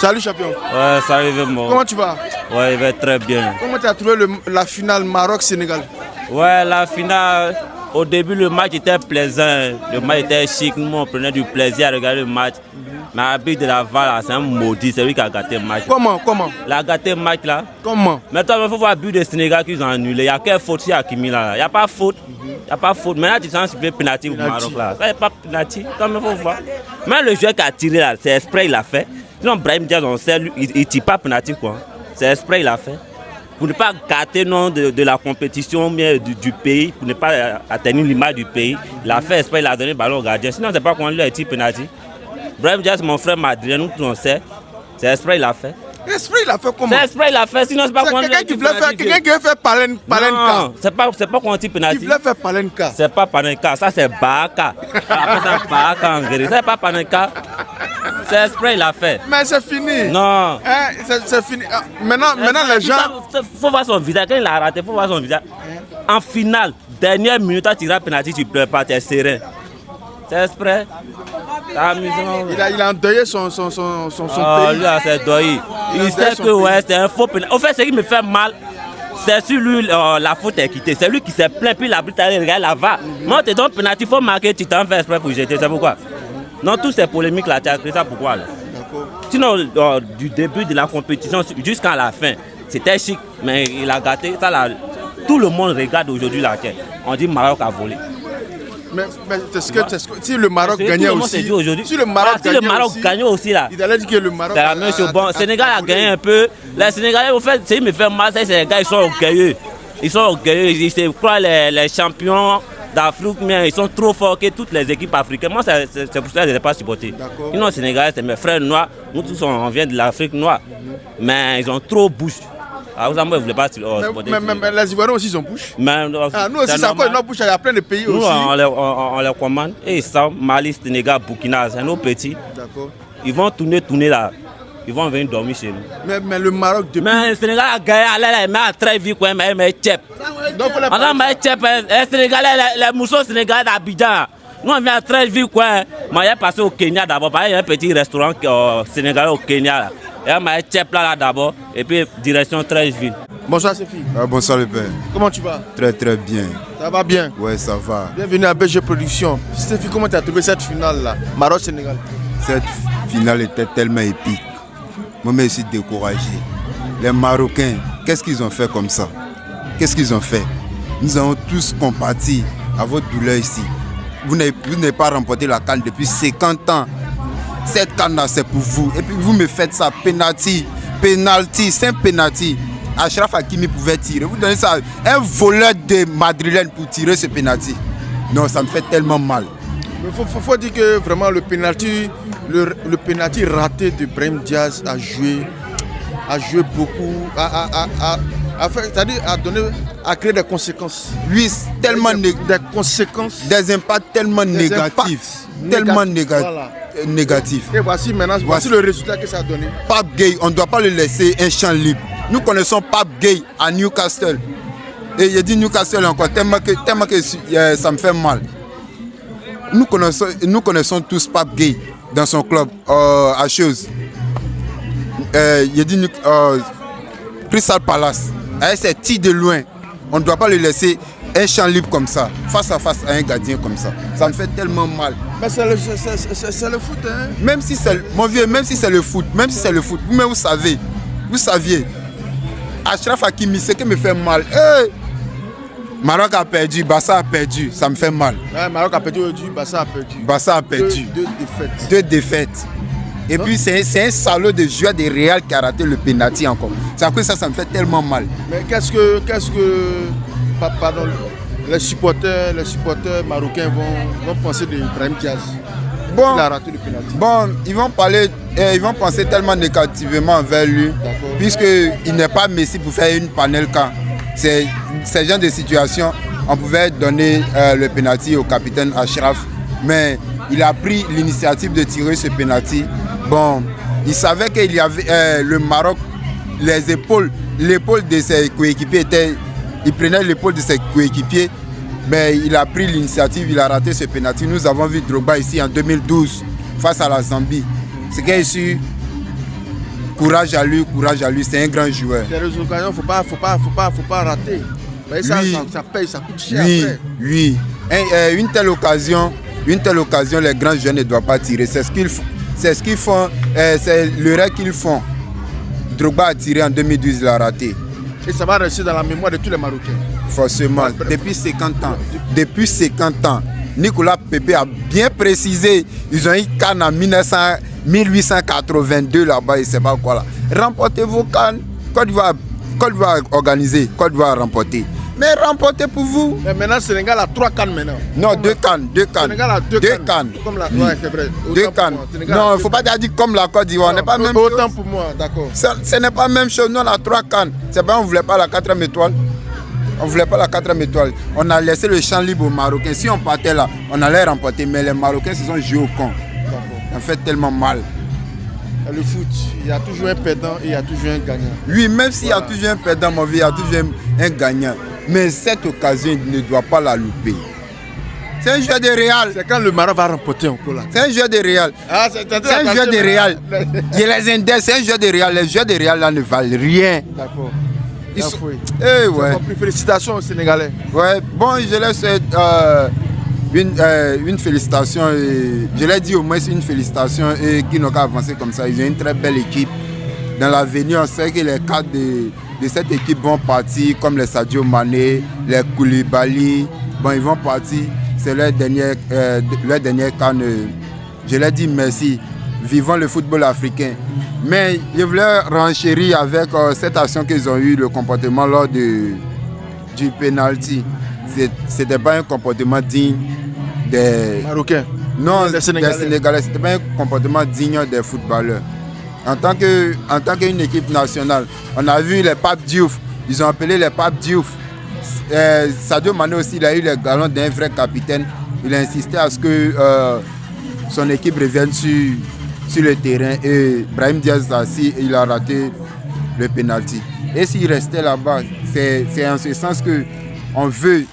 Salut champion. Ouais, salut Vemo. Comment tu vas? Ouais, il va très bien. Comment tu as trouvé la finale Maroc-Sénégal? Ouais, la finale, au début le match était plaisant, le match était chic, nous on prenait du plaisir à regarder le match. Mais l'arbitre de la VAR, c'est un maudit, c'est lui qui a gâté le match. Comment? Il a gâté le match là. Comment? Maintenant, il faut voir le but de Sénégal qu'ils ont annulé. Il n'y a quelle faute sur Hakimi là? Il n'y a pas faute. Il n'y a pas faute. Maintenant, tu sens siffler penalty au Maroc là. Ça n'est pas penalty. Il faut voir. Mais le joueur qui a tiré là, c'est exprès, il l'a fait. Sinon, Brahim Diaz, on sait, il ne tire pas penalty quoi. C'est exprès, il l'a fait. Pour ne pas gâter non, de la compétition du pays, pour ne pas atteindre l'image du pays, il a fait exprès, il a donné le ballon au gardien. Sinon, c'est pas qu'on lui a tiré penalty. Brahim Diaz, mon frère madrilène, nous tous on sait. C'est exprès, il a fait. Esprit, il a fait comment? C'est exprès, il a fait, sinon c'est pas qu'on lui a tiré penalty. Quelqu'un qui veut faire Palenka. Non, c'est pas qu'on tire penalty. Il voulait faire Palenka. C'est pas Palenka, ça c'est Baka. Ça Baka en gris. C'est pas Palenka. C'est exprès, il a fait. Mais c'est fini. Non. C'est fini. Maintenant les gens. Faut voir son visage. Quand il a raté, faut voir son visage. En finale, dernière minute, tu tires penalty, tu pleures pas, tu es serein. C'est exprès. C'est amusant. Il a endeuillé son pays. Lui, c'est doyé. Il sait que ouais, c'est un faux penalty. Au fait, ce qui me fait mal, c'est sur lui la faute est quittée. C'est lui qui s'est plaint, puis l'arbitre a regardé la VAR. Moi, tu donnes penalty, il faut marquer, tu t'en fais exprès pour jeter. C'est pourquoi. Non, toutes ces polémiques là, tu as créé ça pourquoi là? Sinon, du début de la compétition jusqu'à la fin, c'était chic, mais il a gâté. Ça, là, tout le monde regarde aujourd'hui la quête. On dit Maroc a volé. Mais si le Maroc gagnait aussi, si le Maroc gagnait aussi là, il allait dire que le Maroc. C'est la même chose. Bon, Sénégal a gagné un peu. Les Sénégalais, au fait, ce qui me fait mal, c'est que les gars, ils sont orgueilleux. Ils sont orgueilleux. Ils se croient les champions d'Afrique, mais ils sont trop forts que toutes les équipes africaines. Moi, c'est pour ça que je n'ai pas supporté. Sinon, les Sénégalais, c'est mes frères noirs. Nous tous, on vient de l'Afrique noire. Mais ils ont trop bouche. Alors, moi, je ne voulais pas supporter. Mais les Ivoiriens aussi, ils ont bouche. Nous aussi, c'est encore une bouche. Il y a plein de pays aussi. Nous, on les commande. Et ils sont Mali, Sénégal, Burkina, c'est nos petits. D'accord. Ils vont tourner là. Ils vont venir dormir chez nous. Mais le Maroc depuis. Mais le Sénégal a gagné, il m'a très vite quoi, mais il m'a tchèp. Donc on a tchèp, les Sénégalais, les mousseaux sénégalais d'Abidjan. Nous on vient très vite quoi. Moi j'ai passé au Kenya d'abord, il y a un petit restaurant sénégalais au Kenya. Et on m'a tchèp là d'abord, et puis direction très vite. Bonsoir Sophie. Bonsoir le père. Comment tu vas? Très bien. Ça va bien? Ouais, ça va. Bienvenue à BG Production. Sophie, comment tu as trouvé cette finale là, Maroc-Sénégal? Cette finale était tellement épique. Moi, je suis découragé. Les Marocains, qu'est-ce qu'ils ont fait comme ça? Qu'est-ce qu'ils ont fait? Nous avons tous compati à votre douleur ici. Vous n'avez pas remporté la CAN depuis 50 ans. Cette CAN-là, c'est pour vous. Et puis vous me faites ça, penalty, c'est un penalty. Achraf Hakimi pouvait tirer. Vous donnez ça à un voleur de madrilène pour tirer ce penalty. Non, ça me fait tellement mal. Il faut dire que vraiment le penalty raté de Brahim Diaz a joué beaucoup, c'est-à-dire a créé des conséquences. Oui, tellement des conséquences, des impacts tellement négatifs, tellement négatifs. Et voici le résultat que ça a donné. Pape Gueye, on ne doit pas le laisser un champ libre. Nous connaissons Pape Gueye à Newcastle. Et il dit Newcastle encore, tellement que ça me fait mal. Nous connaissons tous Pape Gueye dans son club à Chose. Il dit Crystal Palace. Avec ses tirs de loin, on ne doit pas le laisser un champ libre comme ça, face à face à un gardien comme ça. Ça me fait tellement mal. Mais c'est le foot, hein? Même si c'est mon vieux, même si c'est le foot, vous-même vous saviez. Achraf Hakimi, ce qui me fait mal. Maroc a perdu, Barça a perdu, ça me fait mal. Ouais, Maroc a perdu aujourd'hui, Barça a perdu. Barça a perdu. Deux défaites. Et puis c'est un salaud de joueur de Real qui a raté le penalty encore. C'est à cause de ça me fait tellement mal. Mais qu'est-ce que les supporters marocains vont penser de Brahim Diaz? Bon, il a raté le penalty. Bon, ils vont penser tellement négativement envers lui, puisqu'il n'est pas Messi pour faire une panelka. C'est ce genre de situation, on pouvait donner le penalty au capitaine Achraf, mais il a pris l'initiative de tirer ce penalty. Bon, il savait qu'il y avait le Maroc, l'épaule de ses coéquipiers il prenait l'épaule de ses coéquipiers, mais il a pris l'initiative, il a raté ce penalty. Nous avons vu Drogba ici en 2012 face à la Zambie. C'est qu'il est sûr, courage à lui, c'est un grand joueur. Les occasions, faut pas rater. Mais ça, Oui. ça paye, ça coûte cher Oui, après. oui. Une telle occasion, les grands jeunes ne doivent pas tirer. C'est ce qu'ils font. C'est l'erreur qu'ils font. Drogba a tiré en 2012, il a raté. Et ça va rester dans la mémoire de tous les Marocains. Forcément, depuis 50 ans. Depuis 50 ans. Nicolas Pepe a bien précisé. Ils ont eu Cannes en 1882 là-bas, il ne sait pas quoi là. Remportez vos Cannes. Côte d'Ivoire organisé, Côte d'Ivoire remporté. Mais remportez pour vous. Mais maintenant, Sénégal a 3 Cannes maintenant. Non, deux cannes. Sénégal a 2 Cannes. Comme la... Ouais, c'est vrai. Deux cannes. Non, il ne faut pas dire comme la Côte d'Ivoire. n'est pas même Autant chose. pour moi, d'accord. Ce n'est pas la même chose. Nous, on a 3 cannes. C'est pas on ne voulait pas la 4e étoile. On ne voulait pas la 4e étoile. On a laissé le champ libre aux Marocains. Si on partait là, on allait remporter. Mais les Marocains se sont joués au con. Ça fait tellement mal. Et le foot, il y a toujours un perdant et il y a toujours un gagnant. Oui, même s'il y a toujours un perdant, mon vieux, il y a toujours un gagnant. Mais cette occasion, il ne doit pas la louper. C'est un joueur de Real. C'est quand le Maroc va remporter encore là. C'est un joueur de Real. Ah, C'est un joueur de Real. Il les index, c'est un joueur de Real. Les joueurs de Real là ne valent rien. D'accord. Ils sont... Oui. Eh ouais. Félicitations aux Sénégalais. Ouais. Bon, je leur souhaite une félicitation. Et je leur dis au moins une félicitation et qu'ils n'ont qu'à avancer comme ça. Ils ont une très belle équipe. Dans l'avenir, on sait que les cadres de cette équipe vont partir, comme les Sadio Mané, les Koulibaly. Bon, ils vont partir. C'est leur dernière CAN. Je leur dis merci. Vivons le football africain. Mais je voulais renchérir avec cette action qu'ils ont eu, le comportement lors du penalty. Ce n'était pas un comportement digne des Marocains. Non, des des Sénégalais. Ce n'était pas un comportement digne des footballeurs. En tant qu'une équipe nationale, on a vu les Pape Diouf. Ils ont appelé les Pape Diouf. Sadio Mané aussi, il a eu les galons d'un vrai capitaine. Il a insisté à ce que son équipe revienne sur le terrain. Et Brahim Diaz, il a raté le penalty. Et s'il restait là-bas, c'est en ce sens qu'on veut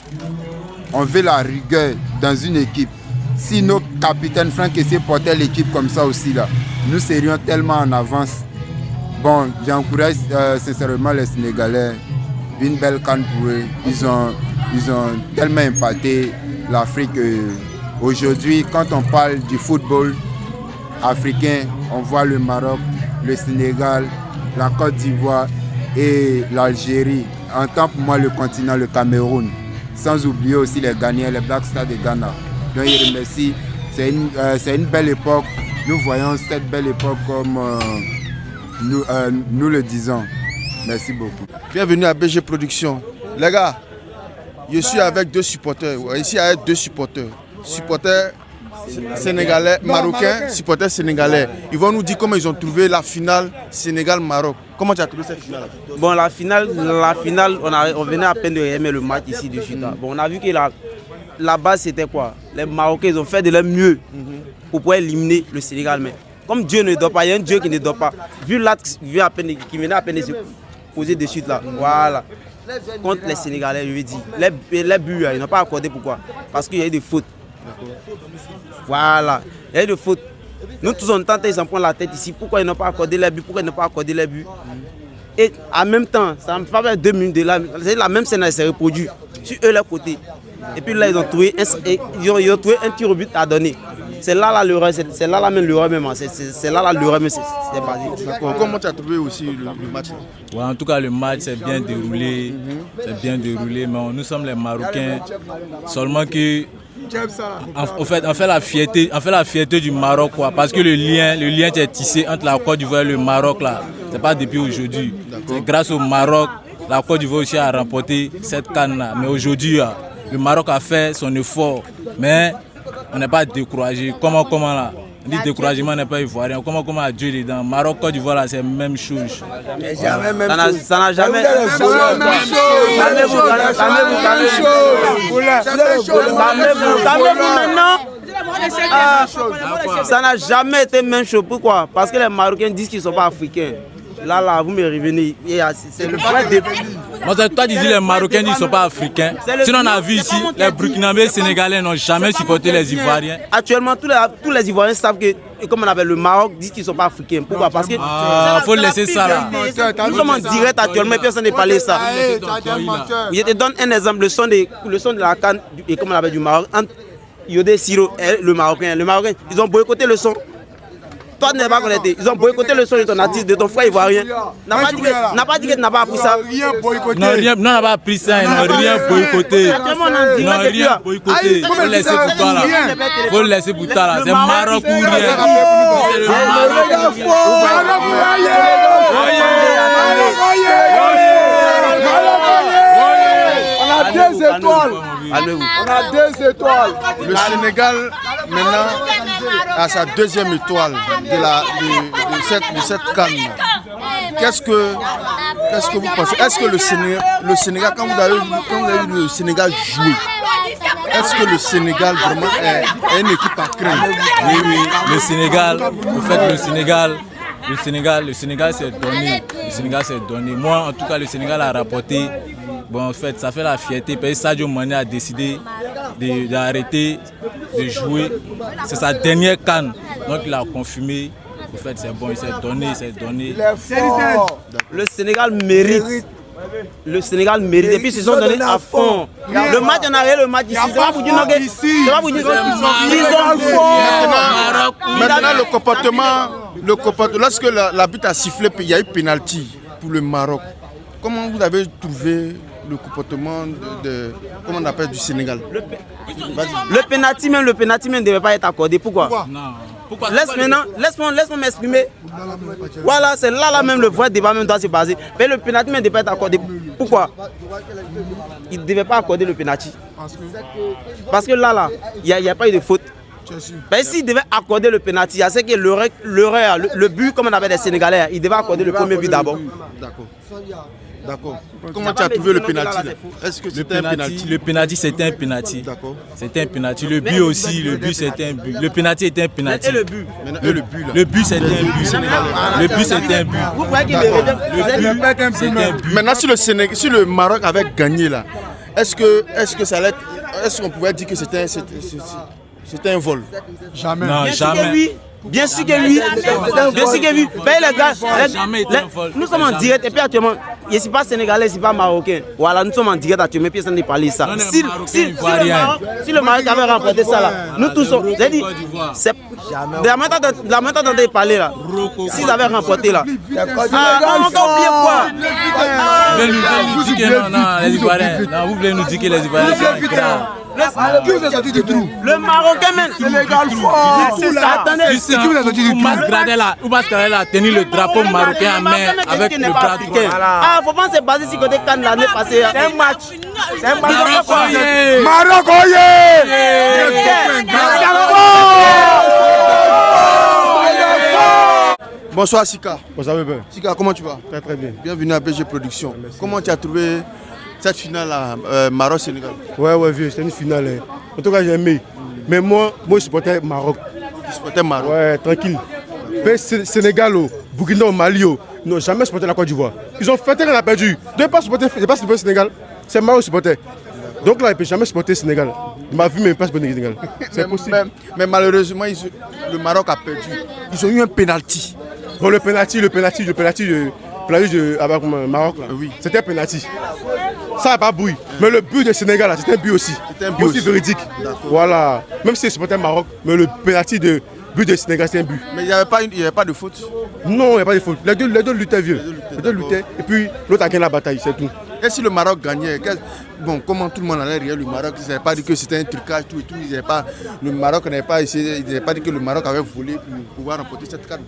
la rigueur dans une équipe. Si nos capitaines Franck Kessié portaient l'équipe comme ça aussi, là, nous serions tellement en avance. Bon, j'encourage sincèrement les Sénégalais. Une belle canne pour eux. Ils ont tellement impacté l'Afrique. Aujourd'hui, quand on parle du football africain, on voit le Maroc, le Sénégal, la Côte d'Ivoire et l'Algérie. En tant pour moi, le continent, le Cameroun. Sans oublier aussi les Ghanéens, les Black Stars de Ghana. Donc, je remercie. C'est une belle époque. Nous voyons cette belle époque comme nous le disons. Merci beaucoup. Bienvenue à BG Productions. Les gars, je suis avec 2 supporters. Ici, avec 2 supporters. Supporters sénégalais, marocains, supporters sénégalais. Ils vont nous dire comment ils ont trouvé la finale Sénégal-Maroc. Comment tu as trouvé cette finale? Bon, la finale on venait à peine de aimer le match ici du Chita. Bon, on a vu que la base c'était quoi? Les Marocains ils ont fait de leur mieux pour pouvoir éliminer le Sénégal. Mais comme Dieu ne dort pas, il y a un Dieu qui ne dort pas. Vu l'acte qui venait à peine de se poser dessus là, voilà. Contre les Sénégalais, je veux dire, les buts, ils n'ont pas accordé. Pourquoi? Parce qu'il y a eu des fautes. Voilà, il y a eu des fautes. Nous tous on tente, ils s'en prennent la tête ici. Pourquoi ils n'ont pas accordé les buts? Pourquoi ils n'ont pas accordé les buts? Et en même temps, ça me fait faire 2 minutes de là. La même scène s'est reproduite sur eux leur côté. Et puis là, ils ont trouvé un tir au but à donner. C'est là l'erreur, c'est là même l'erreur même. C'est là l'erreur même, c'est basé. D'accord. Comment tu as trouvé aussi le match? Ouais, en tout cas, le match s'est bien déroulé. Mais nous sommes les Marocains. Seulement que on fait la fierté du Maroc, quoi, parce que le lien qui est tissé entre la Côte d'Ivoire et le Maroc là, c'est pas depuis aujourd'hui. C'est grâce au Maroc, la Côte d'Ivoire aussi a remporté cette canne là. Mais aujourd'hui, le Maroc a fait son effort, mais on n'est pas découragé. Comment là? On dit découragement n'est pas ivoirien. Comment à Dieu dedans? Maroc, Côte d'Ivoire là, c'est la même chose. Ça n'a jamais. Calmez-vous maintenant. Ça n'a jamais été même chose. Pourquoi? Parce que les Marocains disent qu'ils ne sont pas africains. Là, vous me revenez. C'est le vrai débat. Moi, toi, tu dis les Marocains disent qu'ils ne sont pas africains. Sinon, on a vu ici, les Burkinabés et Sénégalais n'ont jamais supporté les Ivoiriens. Actuellement, tous les Ivoiriens savent que comme on appelle le Maroc, disent qu'ils ne sont pas africains. Pourquoi? Parce que faut laisser ça là. Nous sommes en direct actuellement, personne n'est parlé de ça. Je te donne un exemple, le son de la canne, et comme on appelle du Maroc, entre Yodé Siro et le Marocain. Le Marocain, ils ont boycotté le son. Toi, tu n'es pas connecté. Ils ont boycotté le son de ton artiste, de ton frère ivoirien. N'a pas dit que tu n'as pas appris ça. Non, on n'a pas appris ça, ils n'ont rien boycotté. Ils n'ont rien boycotté. Faut le laisser pour toi là. Faut le laisser pour toi là. C'est Maroc ou rien. C'est le Maroc ou On a 2 étoiles. On a 2 étoiles. Le Sénégal, maintenant, a sa 2e étoile de cette CAN. Qu'est-ce que vous pensez? Est-ce que le Sénégal, quand vous avez vu le Sénégal jouer, est-ce que le Sénégal vraiment est une équipe à craindre? Oui. Le Sénégal, en fait, le Sénégal s'est donné. Le Sénégal s'est donné. Moi, en tout cas, le Sénégal a rapporté. Bon, en fait, ça fait la fierté. Parce que Sadio Mané a décidé d'arrêter de jouer. C'est sa dernière CAN. Donc, il a confirmé. En fait, c'est bon, il s'est donné. Le Sénégal mérite. Le Sénégal mérite. Et puis, ils se sont donnés à fond. Le match en arrière, le match ici. C'est pas pour dire non. C'est pas pour dire Maintenant, le comportement, lorsque l'arbitre a sifflé, il y a eu pénalty pour le Maroc. Comment vous avez trouvé le comportement comment on appelle, du Sénégal? Le pénalty même ne devait pas être accordé. Pourquoi? Pourquoi? Laisse-moi m'exprimer. Voilà, c'est là même le vrai débat même doit se baser. Mais le pénalty même ne devait pas être accordé. Pourquoi? Il ne devait pas accorder le pénalty. Parce que là, il n'y a pas eu de faute. Mais s'il devait accorder le pénalty, c'est que le but, comme on appelle les Sénégalais, il devait accorder le premier but d'abord. D'accord. Comment tu as trouvé le pénalty? Est-ce que c'était un pénalty? Le pénalty, c'était un pénalty. D'accord. C'était un pénalty. Le but aussi, c'était un but. Le pénalty était un pénalty. Et le but? Le but, c'était un but. Le but, c'était un but. Vous voyez qu'il c'était un but. Maintenant, si le Maroc avait gagné là, est-ce qu'on pouvait dire que c'était un vol? Jamais. Non, jamais. Bien sûr que oui. Mais les gars, nous sommes en direct et puis actuellement, je ne suis pas sénégalais, je ne suis pas marocain. Voilà, nous sommes en direct actuellement, personne ne parle de ça. Si le Maroc avait remporté ça là, nous tous sommes. J'ai dit, de la manière dont ils parlaient là, s'ils avaient remporté là, on a oublié quoi? Vous voulez nous dire que les Ivoiriens sont grands. Le Marocain même. Attendez, Oubaskradel a tenu le drapeau marocain en main avec le bras droit. Ah, faut pas se baser sur côté Cannes l'année passée. C'est un match. Maroc, Bonsoir Sika. Bonsoir Bébé. Sika, comment tu vas? Très bien. Bienvenue à BG Production. Comment tu as trouvé cette finale à Maroc-Sénégal? Ouais, vieux, c'était une finale. En tout cas, j'ai aimé. Mais moi, je supportais Maroc. Tu supportais Maroc? Ouais, tranquille. Mais Sénégal, Burkina, Mali, ils n'ont jamais supporté la Côte d'Ivoire. Ils ont fêté qu'on a perdu. Ils n'ont pas supporté le Sénégal. C'est Maroc qui supportait. Donc là, ils ne peuvent jamais supporter le Sénégal. Il m'a vu, mais il ne peut pas supporter le Sénégal. C'est possible. Mais malheureusement, le Maroc a perdu. Ils ont eu un pénalty. Bon, le pénalty avec Maroc, là. Oui. C'était un pénalty. Ça n'a pas bruit. Mais le but du Sénégal, c'était un but aussi. C'était un but aussi véridique. Voilà. Même si c'est supporté Maroc, mais le pénalty de but du Sénégal, c'est un but. Mais il n'y avait pas de faute? Non, il n'y a pas de faute. Les deux luttaient, vieux. Les deux luttaient. Et puis l'autre a gagné la bataille, c'est tout. Et si le Maroc gagnait, bon, comment tout le monde allait rire le Maroc? Ils n'avaient pas dit que c'était un trucage, tout et tout. Le Maroc n'avait pas essayé, ils n'avaient pas dit que le Maroc avait volé pour pouvoir remporter cette CAN.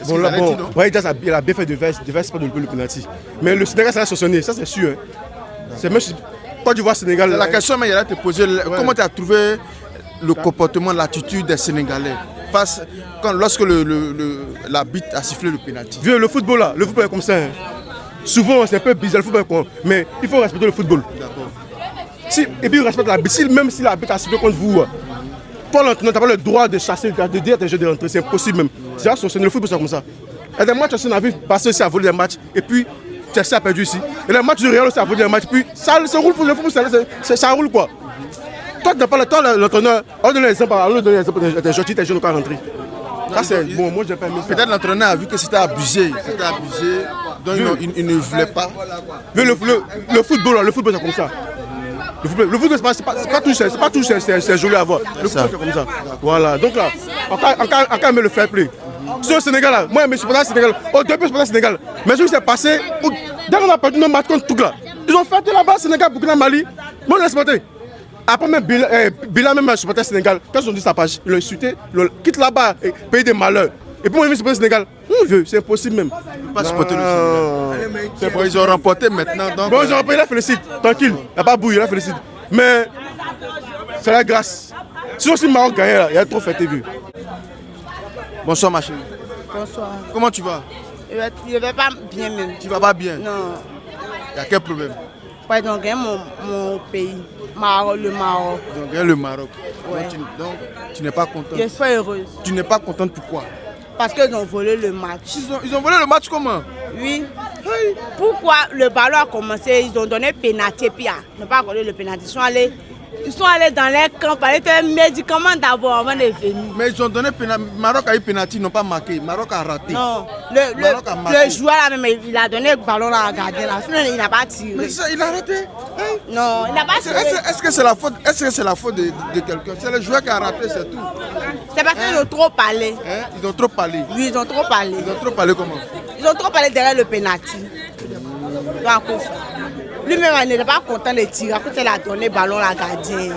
Bon, là, il a bien fait de verser pas de le penalty. Mais le Sénégal, ça a sanctionné, ça c'est sûr. Hein. C'est même si Côte d'Ivoire, Sénégal. La question, mais il a te poser, comment tu as trouvé le comportement, l'attitude des Sénégalais lorsque l'arbitre a sifflé le penalty? Vieux, le football là, le football est comme ça. Hein. Souvent, c'est un peu bizarre le football, mais il faut respecter le football. D'accord. Et puis, respecte l'arbitre. Même si l'arbitre a sifflé contre vous, toi, tu n'as pas le droit de chasser, de dire à tes jeux de rentrer. C'est impossible même. C'est le football, c'est comme ça. Il y a des matchs, on a vu passer aussi à voler des matchs, et puis Chelsea a perdu ici. Et les matchs du Real aussi a volé des matchs, puis ça roule pour le football, ça roule quoi. Toi, tu n'as pas le temps, l'entraîneur, on donne l'exemple à tes joueurs qui ne peuvent pas rentrer. Ça, c'est bon, moi, j'ai pas aimé ça. Peut-être l'entraîneur a vu que c'était abusé. Donc il ne voulait pas. Le football, là, le football, c'est comme ça. Le football, c'est pas tout, c'est joli à voir. Le football, c'est comme ça. Voilà, donc là, encore aimer le fair play. Sur le Sénégal, là, moi, je suis supporter Sénégal. Au début, je suis supporter Sénégal. Mais ce qui s'est passé, dès qu'on a perdu nos matchs contre tout là, ils ont fait là-bas, Sénégal, Burkina, Mali. Moi, je l'ai supporté. Après, même Bila, même supporter Sénégal, quand ils ont dit sa page, ils l'ont insulté, quitte là-bas, pays des malheurs. Et puis moi, je supporter Sénégal. C'est impossible même. Pas supporter le Sénégal. C'est bon, ils ont remporté maintenant. Donc, bon, ils ont remporté, il a félicite. Tranquille, il n'a pas bouillé, il a félicite. Mais c'est la grâce. Si aussi le Maroc gagnait, il y a trop fêté vu. Bonsoir ma chérie. Bonsoir. Comment tu vas? Je ne vais pas bien même. Tu vas pas bien? Non. Il y a quel problème? Ils ont gagné mon pays, le Maroc. Ils ont gagné le Maroc. Ouais. Donc tu n'es pas contente? Je suis heureuse. Tu n'es pas contente pourquoi? Parce qu'ils ont volé le match. Ils ont volé le match comment? Oui. Pourquoi le ballon a commencé? Ils ont donné pénalité, puis ils n'ont pas accordé le pénalité. Ils sont allés dans les camps, ils ont des médicaments d'abord avant de venir. Mais ils ont donné pénalité. Maroc a eu pénalité, ils n'ont pas marqué. Maroc a raté. Non, le joueur là même, il a donné le ballon à la gardienne là. Sinon, il n'a pas tiré. Mais ça, il a raté. Hein? Non, il n'a pas tiré. Est-ce que c'est la faute de quelqu'un? C'est le joueur qui a raté, c'est tout. C'est parce qu'ils ont trop parlé. Hein? Ils ont trop parlé. Oui, ils ont trop parlé. Ils ont trop parlé comment? Ils ont trop parlé derrière le pénalty. Donc, lui-même, il n'était pas content de tirer. Après, il a donné le ballon à la gardienne.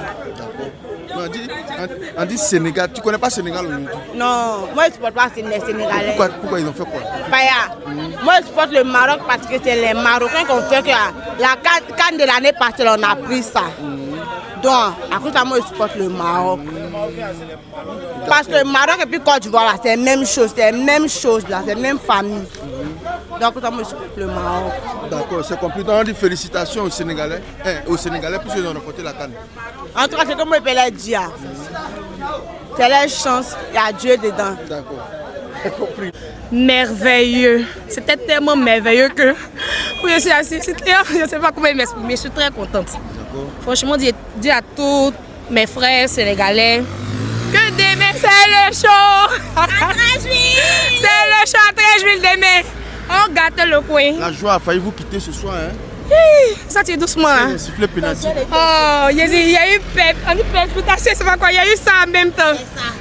On dit Sénégal. Tu ne connais pas Sénégal aujourd'hui? Non, moi je ne supporte pas les Sénégalais. Pourquoi ils ont fait quoi? Moi je supporte le Maroc parce que c'est les Marocains qui ont fait que la CAN de l'année passée, on a pris ça. Donc, à cause de ça, moi je supporte le Maroc. Parce que le Maroc et puis Côte d'Ivoire, c'est la même chose, c'est la même chose, c'est la même famille. Donc, moi je supporte le Maroc. D'accord, c'est compris. Donc, on dit félicitations aux Sénégalais, puisqu'ils ont remporté la CAN. En tout cas, c'est comme je peux le dire. C'est leur chance, il y a Dieu dedans. D'accord, j'ai compris. Merveilleux. C'était tellement merveilleux que où je suis assise, je ne sais pas comment m'exprimer, mais je suis très contente. Franchement, dis à tous mes frères sénégalais que demain c'est le show. À 13 juillet. C'est le show à 13 juillet demain. On gâte le coin. La joie a failli vous quitter ce soir, hein? Ça tire doucement. Hein? Sifflet pénalty. Oh, il y a eu c'est pas quoi, il y a eu ça en même temps.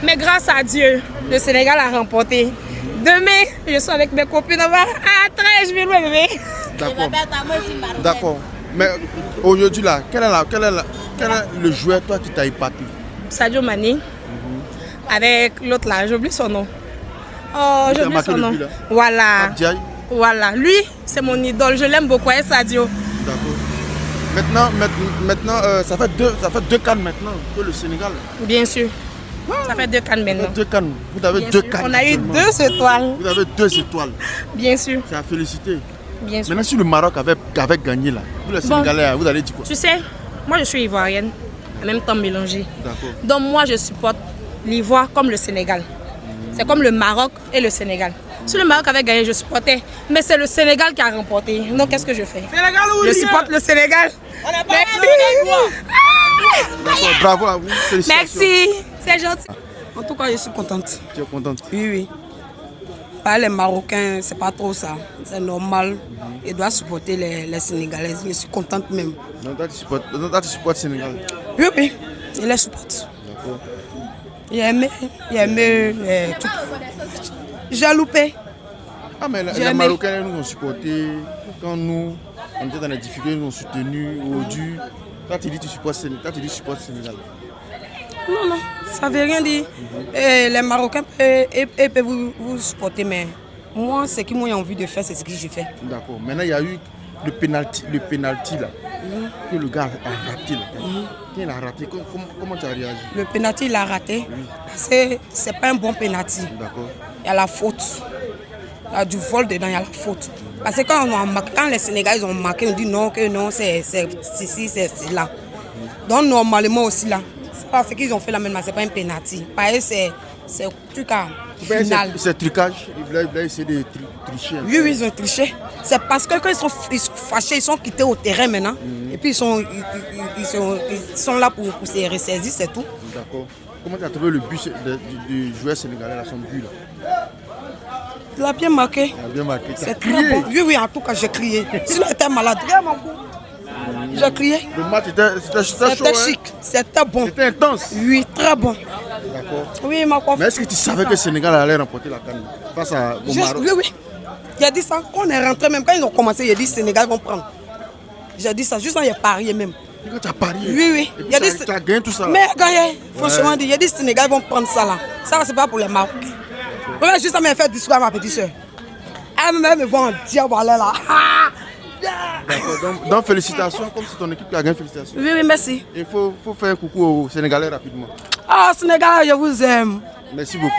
Mais grâce à Dieu, le Sénégal a remporté. Demain, je suis avec mes copines à 13 juillet, bébé. D'accord. D'accord. Mais aujourd'hui là, quel est le joueur toi qui t'a épaté? Sadio Mané. Avec l'autre là, j'ai oublié son nom. Oh, j'ai oublié son nom. Voilà. Abdiaye. Voilà, lui, c'est mon idole, je l'aime beaucoup, et Sadio. D'accord. Maintenant, ça fait deux CAN maintenant que le Sénégal. Bien sûr. Ça fait 2 CAN maintenant. 2 CAN. Vous avez 2 CAN. On a eu 2 étoiles. Vous avez 2 étoiles. Bien sûr. C'est à féliciter. Bien sûr. Maintenant, si le Maroc avait gagné là, vous les Sénégalais, vous allez dire quoi? Tu sais, moi je suis ivoirienne, en même temps mélangée. D'accord. Donc moi je supporte l'Ivoire comme le Sénégal. C'est comme le Maroc et le Sénégal. Si le Maroc avait gagné, je supportais. Mais c'est le Sénégal qui a remporté. Donc qu'est-ce que je fais? Sénégal, oui, je supporte le Sénégal. D'accord, bravo à vous. Félicitations. Merci, c'est gentil. En tout cas, je suis contente. Tu es contente? Oui, oui. Pas les Marocains, c'est pas trop ça. C'est normal. Ils doivent supporter les Sénégalais. Je suis contente même. Donc toi, tu supportes le Sénégal? Oui, oui. Je les supporte. D'accord. J'ai aimé tout. J'ai loupé. Ah, mais les Marocains nous ont supportés. Quand nous, on était dans les difficultés, ils nous ont soutenus. Aujourd'hui, toi, tu dis que tu supportes le Sénégal. Non, non, ça ne veut rien dire. Les Marocains peuvent vous supporter, mais moi, ce qu'ils m'ont envie de faire, c'est ce que j'ai fait. D'accord. Maintenant, il y a eu le penalty là, que le gars a raté. Il a raté. Comment tu as réagi? Le penalty, il a raté. Parce que ce n'est pas un bon penalty. D'accord. Il y a la faute. Il y a du vol dedans, il y a la faute. Parce que quand les Sénégalais ils ont marqué, on dit non, que non, c'est ici, c'est là. Donc normalement aussi là, ce qu'ils ont fait là maintenant, ce n'est pas un penalty. Pareil, c'est un truc final. C'est trucage, ils voulaient essayer de tricher. Oui, oui, ils ont triché. C'est parce que quand ils sont fâchés, ils sont quittés au terrain maintenant. Et puis ils sont là pour se ressaisir, c'est tout. D'accord. Comment tu as trouvé le but du joueur sénégalais là, son but là? Il a bien marqué. Il a bien marqué. C'est très bon. Oui, oui, en tout cas, j'ai crié. Sinon, il était malade. Regarde mon coup. J'ai crié. Le match était chaud. C'était chic. C'était bon. C'était intense. Oui, très bon. D'accord. Oui, ma confiance. Mais est-ce que tu savais que le Sénégal allait remporter la CAN face au Maroc? Oui, oui. J'ai dit ça. Quand on est rentré, même quand ils ont commencé, j'ai dit Sénégal vont prendre. J'ai dit ça. Juste quand j'ai parié même. Quand tu as parié? Oui, oui. Et puis tu as gagné tout ça. Mais gagné. Franchement, j'ai dit Sénégal vont prendre ça là. Ça, c'est pas pour les Marocains. Regarde, juste à me faire discours à ma petite soeur. Elle me voit en diable là. D'accord, donc félicitations, comme c'est ton équipe qui a gagné, félicitations. Oui, oui, merci. Il faut faire un coucou aux Sénégalais rapidement. Ah, Sénégal, je vous aime. Merci beaucoup.